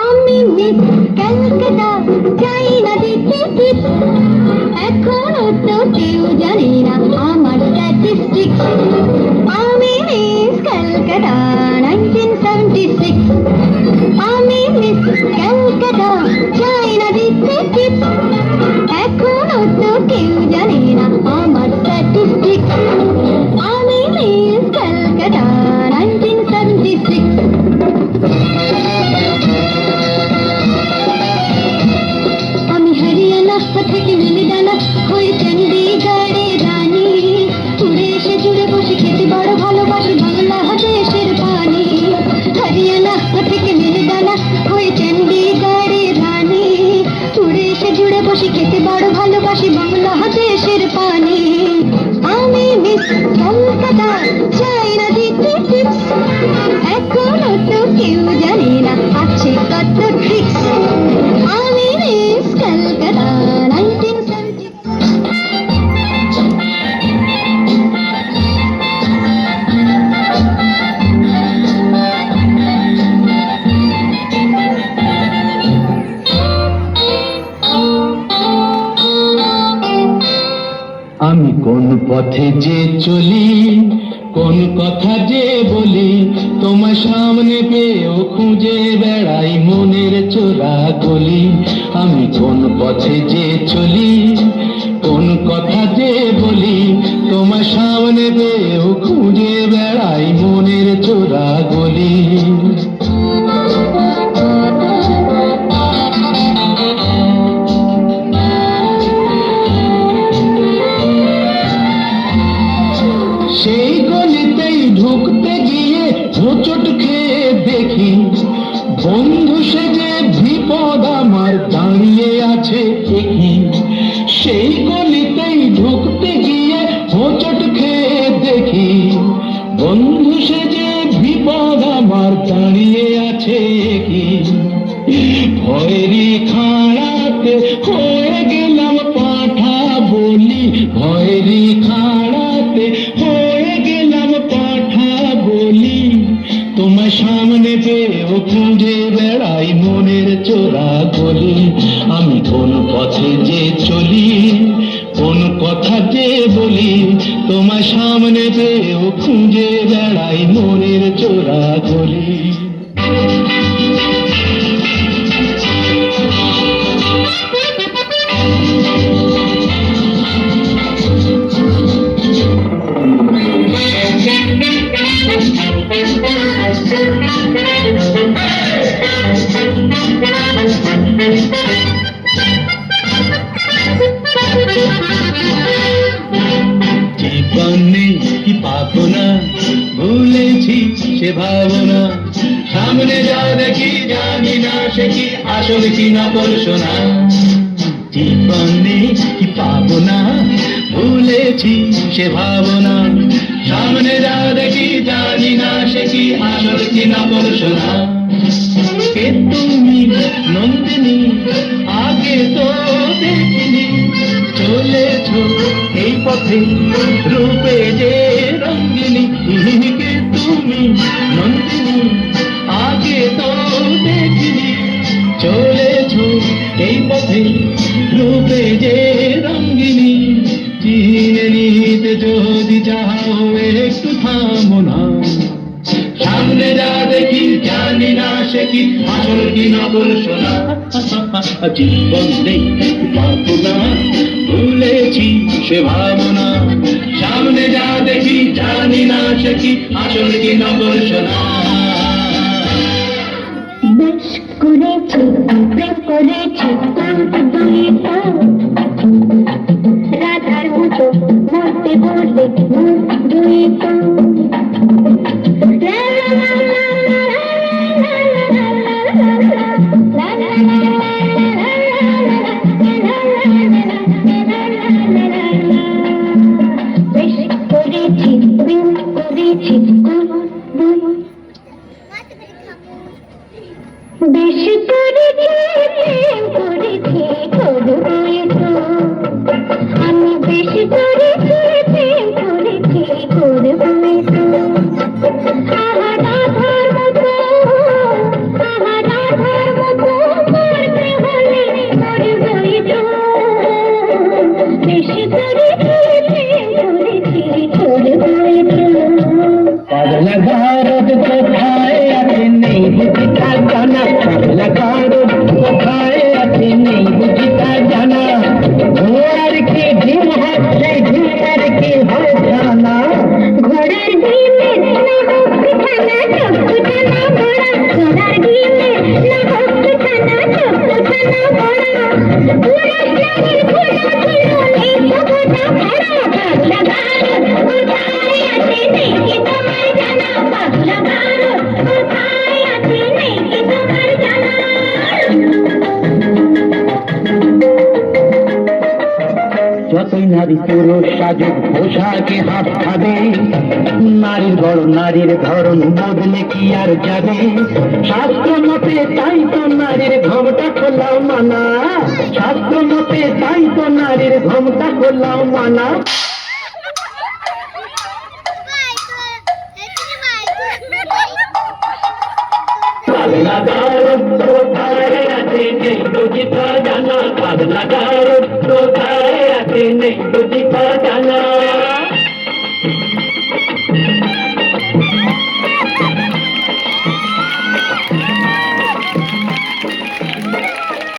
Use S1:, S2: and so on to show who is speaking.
S1: আমি মিস ক্যালকাটা, চাই না দিতে টিপস, এখনো তো কেউ জানে না আমার স্ট্যাটিস্টিক্স। আমি মিস ক্যালকাটা 1976, আমি মিস ক্যালকাটা, চাই না দিতে টিপস, এখনো তো কেউ জানে না আমার স্ট্যাটিস্টিক্স। আমি মিস ক্যালকাটা 1976। আমি হরিয়ানা থেকে মিলিদানা হয়ে চণ্ডীগড়ে রানী, উড়ে এসে জুড়ে বসে খেতে বড় ভালোবাসি বাংলাদেশের পানি। হরিয়ানা থেকে মিলিদানা হয়ে চণ্ডীগড়ে রানী, উড়ে এসে জুড়ে বসে খেতে বড় ভালোবাসি বাংলাদেশের পানি। আমি মিস কলকাতা, চাই না দিতে টিপস, এখনো তো কেউ জানে না আছে কত ট্রিক্স। আমি মিস কলকাতা 1976।
S2: আমি কোন পথে যে চলি, কোন কথা যে বলি, তোমার সামনে পেয়েও খুঁজে বেড়াই মনের চোরা গলি। আমি কোন পথে যে চলি, কোন কথা যে বলি, তোমার সামনে পেয়েও খুঁজে বেড়াই মনের চোরা গলি। সেই গলিতেই ঢুকতে গিয়ে হোঁচট খেয়ে দেখি, বন্ধু সেজে বিপদ আমার দাঁড়িয়ে আছে একই। সেই গলিতেই ঢুকতে গিয়ে হোঁচট খেয়ে দেখি, বন্ধু সেজে বিপদ আমার দাঁড়িয়ে আছে একই। ভয়েরই খাড়াতে হয়ে গেলাম পাঁঠা বলি, ভয়েরই খাড়াতে হয়ে গেলাম পাঁঠা বলি, তোমার সামনে পেয়েও খুঁজে বেড়াই মনের চোরা গলি। আমি কোন পথে যে চলি, কোন কথা যে বলি, তোমার সামনে পেয়েও খুঁজে বেড়াই মনের চোরা গলি। জীবনে কি পাবো না, ভুলেছি সে ভাবনা, সামনে যা দেখি জানি না সে কি আসল কি নকল শোনা। জীবনে কি পাবো না, ভুলেছি সে ভাবনা, সামনে যা দেখি জানি না সে কি আসল কি নকল শোনা। কে তুমি নন্দিনী, আগে তো দেখিনি, চলেছ এই পথে রূপে যে রঙ্গিনী। কে তুমি নন্দিনী, আগে তো দেখিনি, চলেছ এই পথে রূপে যে রঙ্গিনী। চিনে নিতে যদি চাও একটু থামো না, সামনে যা দেখি জানি না সে কি আসল কি নকল শোনা। জীবন নেই পাবো না, ভুলেছি সে ভাবনা, সামনে যা দেখি জানি না সে কি আসল কি নকল শোনা।
S1: বেশ করেছি প্রেম করেছি রাধার মতো মরতে বললে দুই তো। বেশ করেছি প্রেম করেছি করবে তো, আমি বেশ করেছি প্রেম করেছি করবে।
S2: পাগলা গারদ কোথায় আছে নেই বুঝি তা জানা, পাগলা গারদ কোথায় আছে নেই বুঝি তা জানা। ঘোড়ার কি ডিম হয় সেই ডিমের কি হয় জানা।
S1: ঘোড়ার ডিমে না হোক ছানা চোখ ছানা বড়া, ঘোড়ার ডিমে না হোক ছানা চোখ ছানা বড়া। পুরা প্রাণীর ঘোড়া ছিল নেই সভ্যতা ভরা, পাগলা গারদ কোথায় আছে নেই কি তোমার জানা, পাগলা গারদ কোথায় আছে নেই কি তোমার জানা।
S2: যতই নারী পুরুষ সাজুক পোশাকে হাত খাবে, নারীর গড় নারীর ধরন বদলে কি আর যাবে। শাস্ত্র মতে তাই তো নারীর ঘোমটা খোলাও মানা, শাস্ত্র মতে তাই তো নারীর ঘোমটা খোলাও মানা। পাগলা গারদ কোথায় আছে নেই বুঝি তা জানা, পাগলা গারদ কোথায় আছে নেই বুঝি তা জানা।